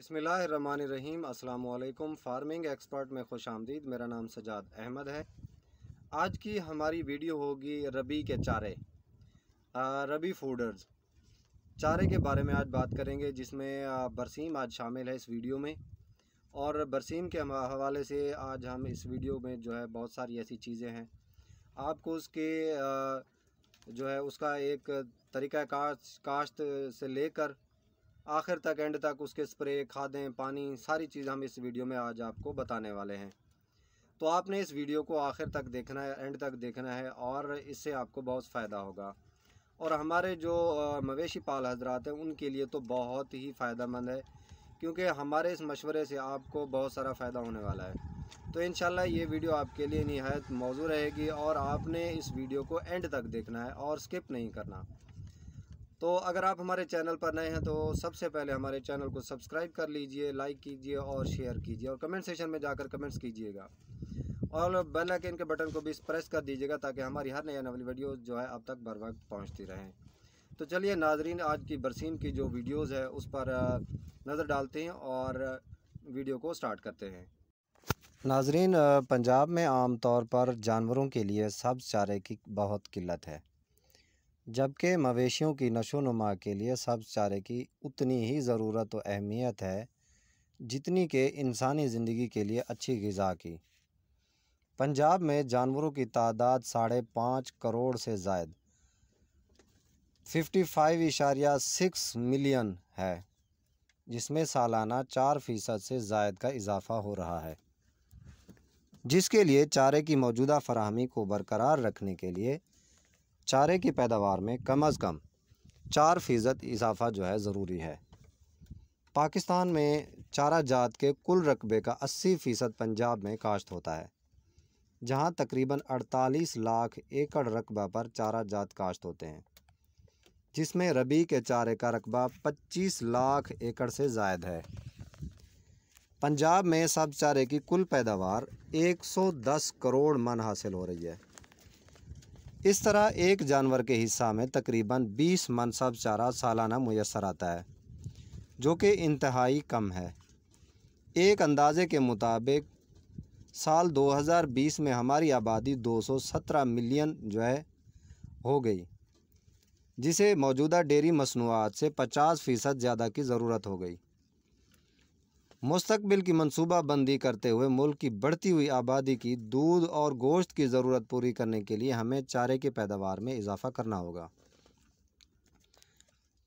बिस्मिल्लाहिर्रहमानिर्रहीम। अस्सलाम वालेकुम। फार्मिंग एक्सपर्ट में खुश आमदीद। मेरा नाम सजाद अहमद है। आज की हमारी वीडियो होगी रबी के चारे, रबी फूडर्स चारे के बारे में आज बात करेंगे, जिसमें बरसीम आज शामिल है इस वीडियो में। और बरसीम के हवाले से आज हम इस वीडियो में जो है बहुत सारी ऐसी चीज़ें हैं, आपको उसके जो है उसका एक तरीक़ा काश्त से लेकर आखिर तक, एंड तक, उसके स्प्रे, खादें, पानी, सारी चीज़ हम इस वीडियो में आज आपको बताने वाले हैं। तो आपने इस वीडियो को आखिर तक देखना है, एंड तक देखना है, और इससे आपको बहुत फ़ायदा होगा। और हमारे जो मवेशी पाल हजरात हैं उनके लिए तो बहुत ही फ़ायदेमंद है, क्योंकि हमारे इस मशवरे से आपको बहुत सारा फ़ायदा होने वाला है। तो इंशाल्लाह ये वीडियो आपके लिए निहायत मौजू रहेगी, और आपने इस वीडियो को एंड तक देखना है और स्किप नहीं करना। तो अगर आप हमारे चैनल पर नए हैं तो सबसे पहले हमारे चैनल को सब्सक्राइब कर लीजिए, लाइक कीजिए और शेयर कीजिए, और कमेंट सेक्शन में जाकर कमेंट्स कीजिएगा, और बेल आइकन के बटन को भी प्रेस कर दीजिएगा, ताकि हमारी हर नई आने वाली वीडियो जो है अब तक बर वक्त पहुँचती रहें। तो चलिए नाजरीन, आज की बरसीम की जो वीडियोज़ है उस पर नज़र डालते हैं और वीडियो को स्टार्ट करते हैं। नाजरीन, पंजाब में आम तौर पर जानवरों के लिए सब्ज़ चारे की बहुत किल्लत है, जबकि मवेशियों की नशोनुमा के लिए सब्ज़ चारे की उतनी ही ज़रूरत व अहमियत है जितनी कि इंसानी ज़िंदगी के लिए अच्छी ग़िज़ा की। पंजाब में जानवरों की तादाद 5.5 करोड़ से ज़ायद 55.6 मिलियन है, जिसमें सालाना 4% से ज़ायद का इजाफ़ा हो रहा है, जिसके लिए चारे की मौजूदा फराहमी को बरकरार रखने के लिए चारे की पैदावार में कम अज़ कम 4% इजाफ़ा जो है ज़रूरी है। पाकिस्तान में चारा जात के कुल रकबे का 80% पंजाब में काश्त होता है, जहां तकरीबन 48 लाख एकड़ रकबा पर चारा जात काश्त होते हैं, जिसमें रबी के चारे का रकबा 25 लाख एकड़ से ज़ायद है। पंजाब में सब्ज़ चारे की कुल पैदावार 110 करोड़ मन हासिल हो रही है। इस तरह एक जानवर के हिस्सा में तकरीबन 20 मन सब्ज़ चारा सालाना मुयस्सर आता है, जो कि इंतहाई कम है। एक अंदाज़े के मुताबिक साल 2020 में हमारी आबादी 217 मिलियन जो है हो गई, जिसे मौजूदा डेयरी मसनूआत से 50% ज़्यादा की ज़रूरत हो गई। मुस्तकबिल की मंसूबाबंदी करते हुए मुल्क की बढ़ती हुई आबादी की दूध और गोश्त की ज़रूरत पूरी करने के लिए हमें चारे की पैदावार में इजाफ़ा करना होगा।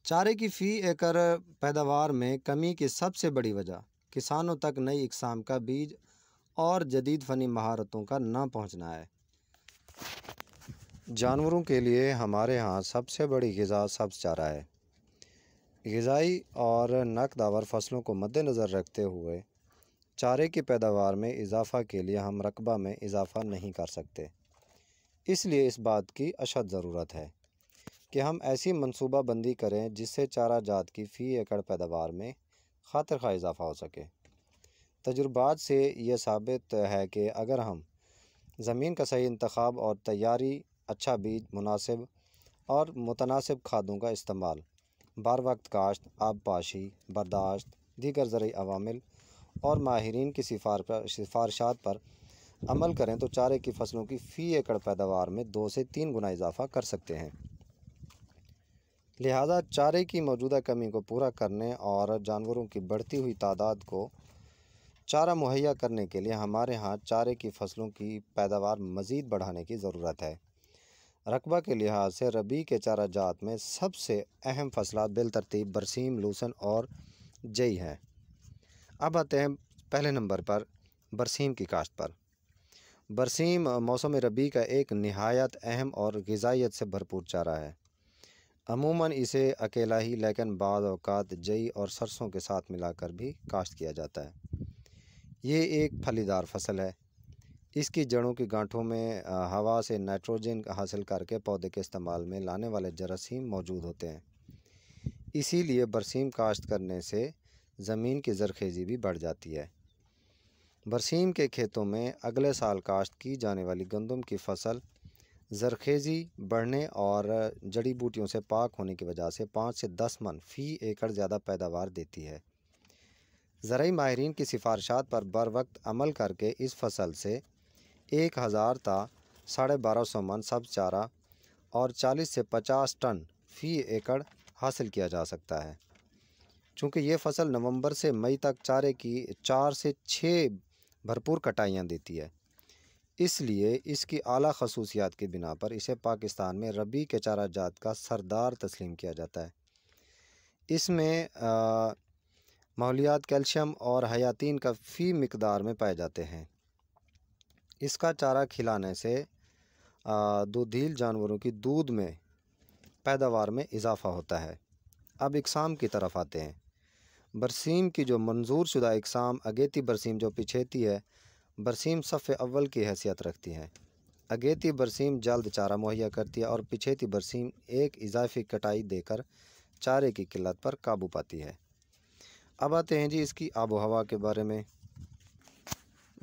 चारे की फ़ी एकड़ पैदावार में कमी की सबसे बड़ी वजह किसानों तक नई इक़साम का बीज और जदीद फ़नी महारतों का ना पहुंचना है। जानवरों के लिए हमारे यहाँ सबसे बड़ी ग़िज़ा सब्ज़ चारा है। ग़िज़ाई और नकदावर फसलों को मद्देनज़र रखते हुए चारे की पैदावार में इजाफ़ा के लिए हम रकबा में इजाफ़ा नहीं कर सकते। इसलिए इस बात की अशद ज़रूरत है कि हम ऐसी मंसूबाबंदी करें जिससे चारा जात की फ़ी एकड़ पैदावार में खातिर खा इजाफ़ा हो सके। तजुर्बात से यह साबित है कि अगर हम ज़मीन का सही इंतखाब और तैयारी, अच्छा बीज, मुनासिब और मुतनासिब खादों का इस्तेमाल, बार वक्त काश्त, आबपाशी, बर्दाश्त, दीगर ज़रूरी अवामिल और माहिरीन की सिफारिशात पर अमल करें तो चारे की फसलों की फ़ी एकड़ पैदावार में 2 से 3 गुना इजाफ़ा कर सकते हैं। लिहाजा चारे की मौजूदा कमी को पूरा करने और जानवरों की बढ़ती हुई तादाद को चारा मुहैया करने के लिए हमारे यहाँ चारे की फसलों की पैदावार मज़ीद बढ़ाने की ज़रूरत है। रकबा के लिहाज से रबी के चारा जात में सबसे अहम फसलात बिलतरतीब बरसीम, लूसन और जई हैं। अब आते हैं पहले नंबर पर बरसीम की काश्त पर। बरसीम मौसम रबी का एक निहायत अहम और ग़िज़ाइयत से भरपूर चारा है। अमूमन इसे अकेला ही, लेकिन बाद औक़ात जई और सरसों के साथ मिलाकर भी काश्त किया जाता है। ये एक फलीदार फसल है। इसकी जड़ों की गांठों में हवा से नाइट्रोजन हासिल करके पौधे के इस्तेमाल में लाने वाले जरासीम मौजूद होते हैं। इसीलिए बरसीम काश्त करने से ज़मीन की ज़रखेज़ी भी बढ़ जाती है। बरसीम के खेतों में अगले साल काश्त की जाने वाली गंदम की फसल ज़रखेज़ी बढ़ने और जड़ी बूटियों से पाक होने की वजह से 5 से 10 मन फ़ी एकड़ ज़्यादा पैदावार देती है। ज़राई माहिरीन की सिफारिशात पर बर वक्त अमल करके इस फसल से 1000 ता 1250 मन सब्ज़ चारा और 40 से 50 टन फ़ी एकड़ हासिल किया जा सकता है। चूँकि ये फसल नवंबर से मई तक चारे की 4 से 6 भरपूर कटाइयाँ देती है, इसलिए इसकी आला खसूसियात की बिना पर इसे पाकिस्तान में रबी के चारा जात का सरदार तस्लीम किया जाता है। इसमें माहौलियात कैल्शियम और हयातीन का फ़ी मिकदार में पाए जाते हैं। इसका चारा खिलाने से दूधील जानवरों की दूध में पैदावार में इजाफ़ा होता है। अब इकसाम की तरफ आते हैं। बरसीम की जो मंजूर शुदा इकसाम अगेती बरसीम जो पिछेती है, बरसीम सफ़े अव्वल की हैसियत रखती हैं। अगेती बरसीम जल्द चारा मुहैया करती है और पिछेती बरसीम एक इजाफी कटाई देकर चारे की किल्लत पर काबू पाती है। अब आते हैं जी इसकी आबो हवा के बारे में।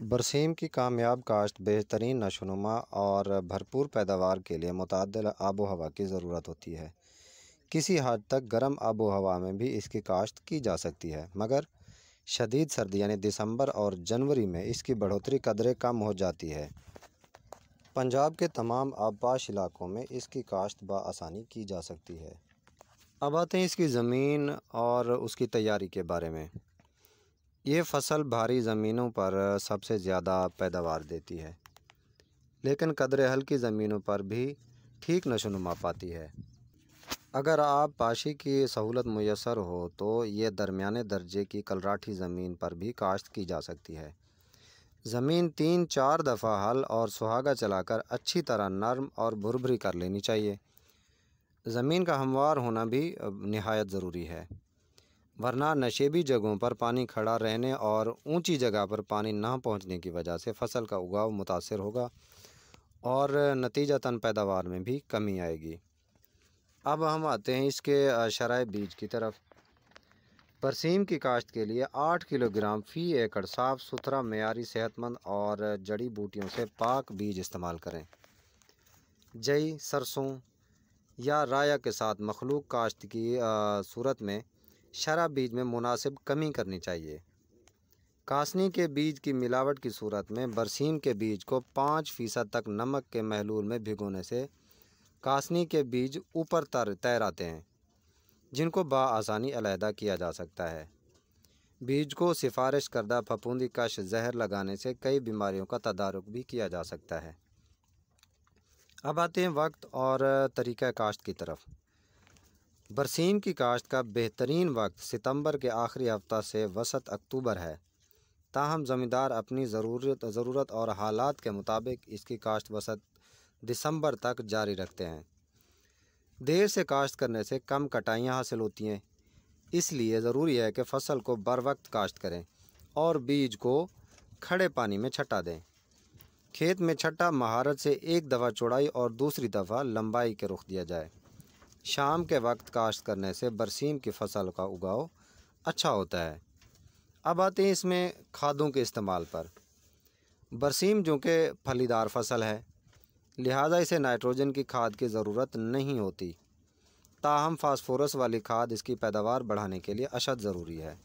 बरसीम की कामयाब काश्त बेहतरीन नशोनुमा और भरपूर पैदावार के लिए मुतअद्दिल आबो हवा की ज़रूरत होती है। किसी हद तक गर्म आबो हवा में भी इसकी काश्त की जा सकती है, मगर शदीद सर्दी यानी दिसंबर और जनवरी में इसकी बढ़ोतरी कदरे कम हो जाती है। पंजाब के तमाम आबपाश इलाकों में इसकी काश्त बआसानी की जा सकती है। अब आते हैं इसकी ज़मीन और उसकी तैयारी के बारे में। ये फसल भारी ज़मीनों पर सबसे ज़्यादा पैदावार देती है, लेकिन कदरे हल्की ज़मीनों पर भी ठीक नशोनुमा पाती है। अगर आप पाशी की सहूलत मुयस्सर हो तो ये दरमियाने दर्जे की कलराठी ज़मीन पर भी काश्त की जा सकती है। ज़मीन 3-4 दफ़ा हल और सुहागा चलाकर अच्छी तरह नरम और भुरभुरी कर लेनी चाहिए। ज़मीन का हमवार होना भी निहायत ज़रूरी है, वरना नशेबी जगहों पर पानी खड़ा रहने और ऊंची जगह पर पानी ना पहुंचने की वजह से फसल का उगाव मुतासर होगा और नतीजतन पैदावार में भी कमी आएगी। अब हम आते हैं इसके शराय बीज की तरफ। बरसीम की काश्त के लिए 8 किलोग्राम फ़ी एकड़ साफ़ सुथरा मेयारी सेहतमंद और जड़ी बूटियों से पाक बीज इस्तेमाल करें। जई, सरसों या राया के साथ मखलूक काश्त की सूरत में शरा बीज में मुनासिब कमी करनी चाहिए। कासनी के बीज की मिलावट की सूरत में बरसीम के बीज को 5% तक नमक के महलूल में भिगोने से कासनी के बीज ऊपर तैर आते हैं, जिनको बआसानी अलहदा किया जा सकता है। बीज को सिफारिश करदा फफूंदी कश जहर लगाने से कई बीमारियों का तदारुक भी किया जा सकता है। अब आते हैं वक्त और तरीक़ा काश्त की तरफ। बरसीम की काश्त का बेहतरीन वक्त सितंबर के आखिरी हफ्ता से वसत अक्टूबर है, ताहम ज़मींदार अपनी ज़रूरत और हालात के मुताबिक इसकी काश्त वसत दिसंबर तक जारी रखते हैं। देर से काश्त करने से कम कटाइयाँ हासिल होती हैं, इसलिए ज़रूरी है कि फ़सल को बर वक्त काश्त करें और बीज को खड़े पानी में छटा दें। खेत में छटा महारत से एक दफ़ा चौड़ाई और दूसरी दफ़ा लंबाई के रुख दिया जाए। शाम के वक्त काश्त करने से बरसीम की फ़सल का उगाव अच्छा होता है। अब आते हैं इसमें खादों के इस्तेमाल पर। बरसीम जो कि फलीदार फसल है, लिहाजा इसे नाइट्रोजन की खाद की ज़रूरत नहीं होती, ताहम फास्फोरस वाली खाद इसकी पैदावार बढ़ाने के लिए अशद ज़रूरी है।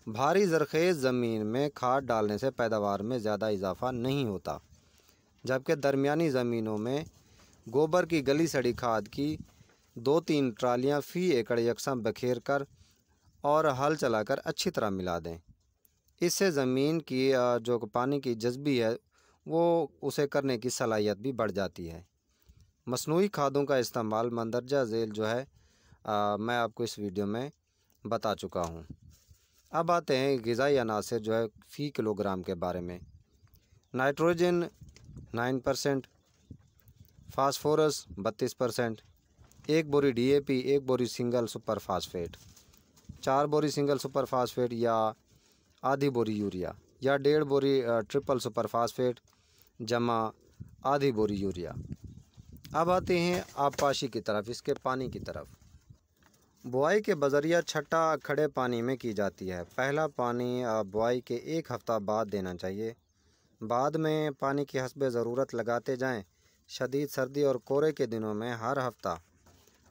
भारी ज़रख़ेज़ ज़मीन में खाद डालने से पैदावार में ज़्यादा इजाफ़ा नहीं होता, जबकि दरमियानी ज़मीनों में गोबर की गली सड़ी खाद की 2-3 ट्रालियाँ फ़ी एकड़ यकसम बखेर कर और हल चलाकर अच्छी तरह मिला दें। इससे ज़मीन की जो पानी की जज़्बी है वो उसे करने की सलाहियत भी बढ़ जाती है। मसनूई खादों का इस्तेमाल मंदरजा झेल जो है मैं आपको इस वीडियो में बता चुका हूँ। अब आते हैं ग़िज़ाई अनासर जो है फ़ी किलोग्राम के बारे में। नाइट्रोजन 9%, फास्फोरस 32%, 1 बोरी DAP, 1 बोरी सिंगल सुपर फास्फेट, 4 बोरी सिंगल सुपर फास्फेट या आधी बोरी यूरिया या 1.5 बोरी ट्रिपल सुपर फास्फेट जमा आधी बोरी यूरिया। अब आते हैं आबपाशी की तरफ, इसके पानी की तरफ। बुआई के बजरिया छट्टा खड़े पानी में की जाती है। पहला पानी बुआई के 1 हफ़्ता बाद देना चाहिए। बाद में पानी की हस्बे ज़रूरत लगाते जाएं। शदीद सर्दी और कोहरे के दिनों में हर हफ़्ता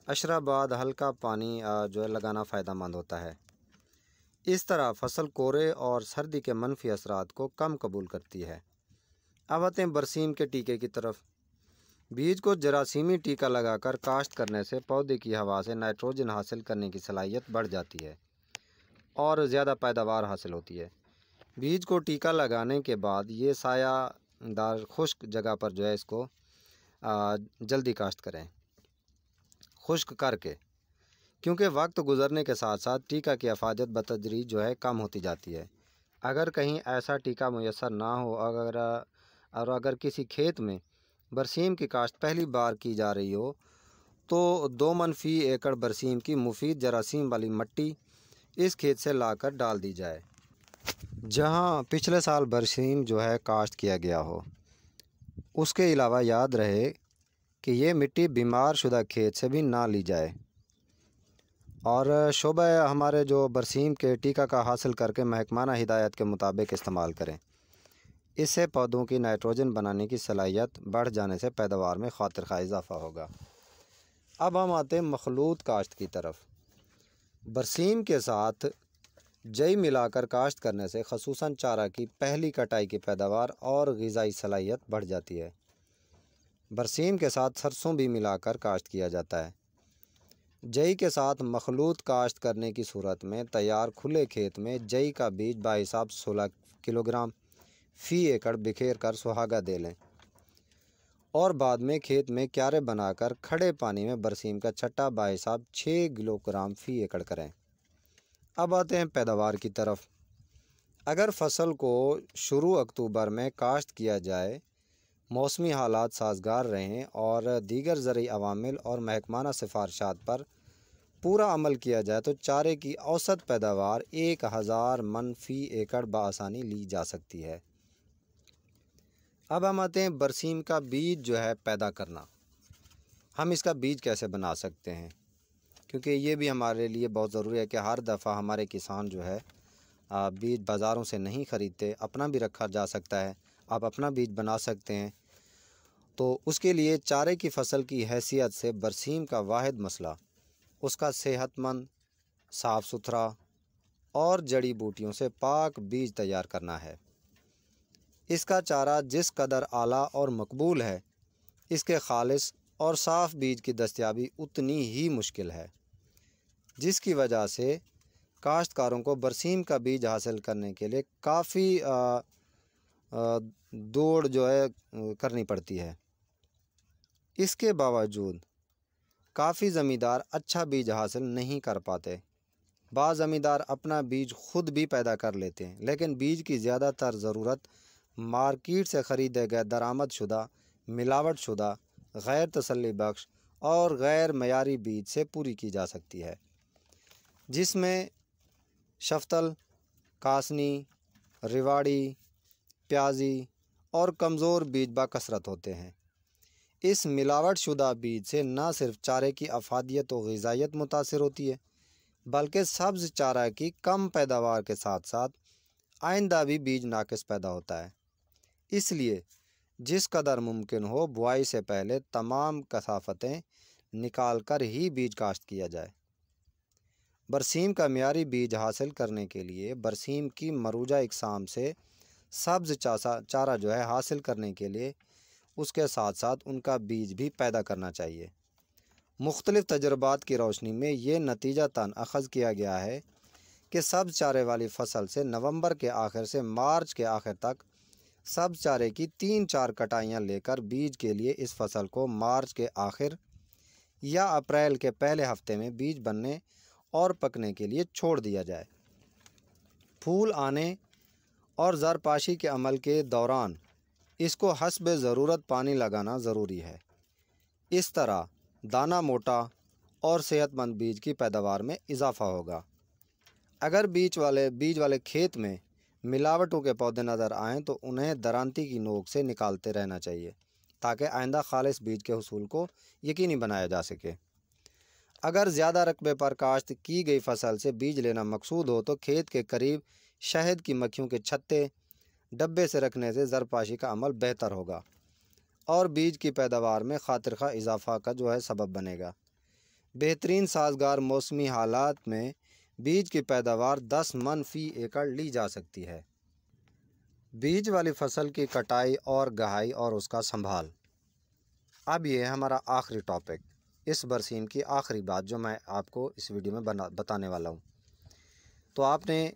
अशरा बाद हल्का पानी जो है लगाना फ़ायदेमंद होता है। इस तरह फसल कोरे और सर्दी के मनफी असरात को कम कबूल करती है। अब आते हैं बरसीम के टीके की तरफ। बीज को जरासीमी टीका लगाकर काश्त करने से पौधे की हवा से नाइट्रोजन हासिल करने की सलाहियत बढ़ जाती है और ज़्यादा पैदावार हासिल होती है। बीज को टीका लगाने के बाद ये सायादार खुश्क जगह पर जो है इसको जल्दी काश्त करें, खुश्क करके, क्योंकि वक्त गुजरने के साथ साथ टीका की अफादत बतदरीज जो है कम होती जाती है। अगर कहीं ऐसा टीका मुयस्सर ना हो अगर किसी खेत में बरसीम की काश्त पहली बार की जा रही हो तो 2 मन फी एकड़ बरसीम की मुफीद जरासीम वाली मट्टी इस खेत से लाकर डाल दी जाए जहां पिछले साल बरसीम जो है काश्त किया गया हो। उसके अलावा याद रहे कि ये मिट्टी बीमार शुदा खेत से भी ना ली जाए और शोबा हमारे जो बरसीम के टीका का हासिल करके महकमाना हिदायत के मुताबिक इस्तेमाल करें। इससे पौधों की नाइट्रोजन बनाने की सलाहियत बढ़ जाने से पैदावार में खातिर खा इजाफ़ा होगा। अब हम आते हैं मखलूत काश्त की तरफ। बरसीम के साथ जई मिलाकर काश्त करने से खसूसन चारा की पहली कटाई की पैदावार और ग़िज़ाई सलाहियत बढ़ जाती है। बरसीम के साथ सरसों भी मिलाकर काश्त किया जाता है। जई के साथ मखलूत काश्त करने की सूरत में तैयार खुले खेत में जई का बीज बाहिसाब 16 किलोग्राम फ़ी एकड़ बिखेर कर सुहागा दे लें और बाद में खेत में क्यारे बनाकर खड़े पानी में बरसीम का छट्टा बाहिसाब 6 किलोग्राम फ़ी एकड़ करें। अब आते हैं पैदावार की तरफ। अगर फसल को शुरू अक्टूबर में काश्त किया जाए, मौसमी हालात साजगार रहें और दीगर ज़रूरी अवामिल और महकमाना सिफारिशात पर पूरा अमल किया जाए तो चारे की औसत पैदावार 1000 मन फ़ी एकड़ बआसानी ली जा सकती है। अब हम आते हैं बरसीम का बीज जो है पैदा करना। हम इसका बीज कैसे बना सकते हैं, क्योंकि ये भी हमारे लिए बहुत ज़रूरी है कि हर दफ़ा हमारे किसान जो है बीज बाज़ारों से नहीं ख़रीदते, अपना भी रखा जा सकता है। आप अपना बीज बना सकते हैं। तो उसके लिए चारे की फसल की हैसियत से बरसीम का वाहिद मसला उसका सेहतमंद, साफ़ सुथरा और जड़ी बूटियों से पाक बीज तैयार करना है। इसका चारा जिस कदर आला और मकबूल है, इसके खालिस और साफ़ बीज की दस्तयाबी उतनी ही मुश्किल है, जिसकी वजह से काश्तकारों को बरसीम का बीज हासिल करने के लिए काफ़ी दौड़ जो है करनी पड़ती है। इसके बावजूद काफ़ी ज़मींदार अच्छा बीज हासिल नहीं कर पाते। बाज़ ज़मींदार अपना बीज खुद भी पैदा कर लेते हैं, लेकिन बीज की ज़्यादातर ज़रूरत मार्केट से ख़रीदे गए दरामद शुदा, मिलावट शुदा, गैर तसल्ली बख्श और गैर मयारी बीज से पूरी की जा सकती है, जिसमें शफ्तल, कासनी, रिवाड़ी, प्याजी और कमज़ोर बीज बाकसरत होते हैं। इस मिलावट शुदा बीज से न सिर्फ चारे की अफादियत व ग़िज़ाइयत मुतासिर होती है, बल्कि सब्ज़ चारा की कम पैदावार के साथ साथ आइंदा भी बीज नाक़िस पैदा होता है। इसलिए जिस कदर मुमकिन हो बुआई से पहले तमाम कसाफ़तें निकाल कर ही बीज काश्त किया जाए। बरसीम का मियारी बीज हासिल करने के लिए बरसीम की मरूजा इकसाम से सब्ज़ चारा जो है हासिल करने के लिए उसके साथ साथ उनका बीज भी पैदा करना चाहिए। मुख्तलिफ़ तजुर्बात की रोशनी में ये नतीजा तन अख़ज़ किया गया है कि सब्ज़ चारे वाली फ़सल से नवंबर के आखिर से मार्च के आखिर तक सब्ज़ चारे की 3-4 कटाइयाँ लेकर बीज के लिए इस फसल को मार्च के आखिर या अप्रैल के पहले हफ्ते में बीज बनने और पकने के लिए छोड़ दिया जाए। फूल आने और ज़रपाशी के अमल के दौरान इसको हस्बे ज़रूरत पानी लगाना ज़रूरी है। इस तरह दाना मोटा और सेहतमंद बीज की पैदावार में इजाफ़ा होगा। अगर बीज वाले खेत में मिलावटों के पौधे नज़र आएँ तो उन्हें दरांती की नोक से निकालते रहना चाहिए, ताकि आइंदा खालिस बीज के हुसूल को यकीनी बनाया जा सके। अगर ज़्यादा रकबे पर काश्त की गई फसल से बीज लेना मकसूद हो तो खेत के करीब शहद की मक्खियों के छत्ते डब्बे से रखने से ज़रपाशी का अमल बेहतर होगा और बीज की पैदावार में खातिर इजाफ़ा का जो है सबब बनेगा। बेहतरीन साजगार मौसमी हालात में बीज की पैदावार 10 मन फी एकड़ ली जा सकती है। बीज वाली फसल की कटाई और गहाई और उसका संभाल। अब ये है हमारा आखिरी टॉपिक, इस बरसीम की आखिरी बात जो मैं आपको इस वीडियो में बताने वाला हूँ। तो आपने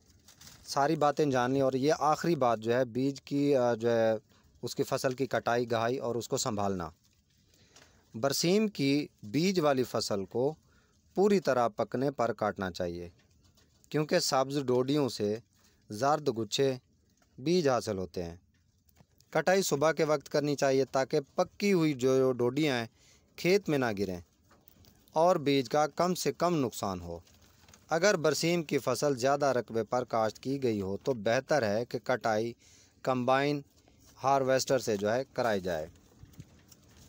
सारी बातें जान ली और ये आखिरी बात जो है बीज की जो है उसकी फसल की कटाई, गहाई और उसको संभालना। बरसीम की बीज वाली फसल को पूरी तरह पकने पर काटना चाहिए, क्योंकि सब्ज़ डोडियों से ज़र्द गुच्छे बीज हासिल होते हैं। कटाई सुबह के वक्त करनी चाहिए ताकि पक्की हुई जो डोडियाँ हैं खेत में ना गिरें और बीज का कम से कम नुकसान हो। अगर बरसीम की फसल ज़्यादा रकबे पर काश्त की गई हो तो बेहतर है कि कटाई कंबाइन हार्वेस्टर से जो है कराई जाए।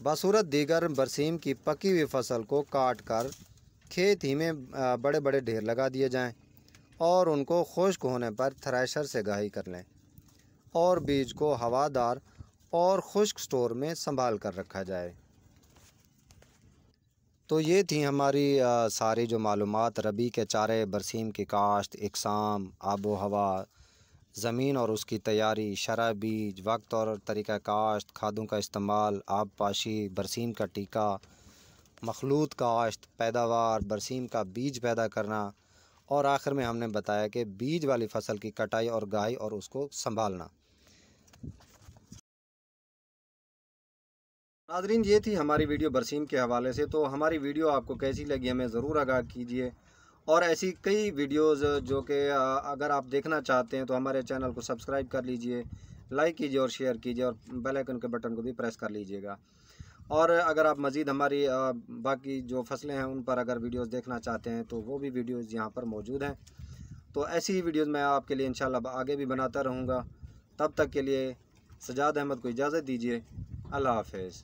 बसूरत दीगर बरसीम की पकी हुई फसल को काट कर खेत ही में बड़े बड़े ढेर लगा दिए जाएं और उनको खुश्क होने पर थ्रेशर से गहाई कर लें और बीज को हवादार और खुश्क स्टोर में संभाल कर रखा जाए। तो ये थी हमारी सारी जो मालूमात रबी के चारे, बरसीम की काश्त, इकसाम, आबो हवा, ज़मीन और उसकी तैयारी, शरह बीज, वक्त और तरीक़ा काश्त, खादों का इस्तेमाल, आब पाशी, बरसीम का टीका, मखलूत काश्त, पैदावार, बरसीम का बीज पैदा करना और आखिर में हमने बताया कि बीज वाली फसल की कटाई और गहाई और उसको संभालना। नाज़रीन, ये थी हमारी वीडियो बरसीम के हवाले से। तो हमारी वीडियो आपको कैसी लगी हमें ज़रूर आगाह कीजिए और ऐसी कई वीडियोज़ जो कि अगर आप देखना चाहते हैं तो हमारे चैनल को सब्सक्राइब कर लीजिए, लाइक कीजिए और शेयर कीजिए और बेल आइकन के बटन को भी प्रेस कर लीजिएगा। और अगर आप मज़ीद हमारी बाकी जो फसलें हैं उन पर अगर वीडियोस देखना चाहते हैं तो वो भी वीडियोस यहाँ पर मौजूद हैं। तो ऐसी ही वीडियोस मैं आपके लिए इंशाल्लाह आगे भी बनाता रहूँगा। तब तक के लिए सजाद अहमद को इजाज़त दीजिए। अल्लाह हाफ़िज़।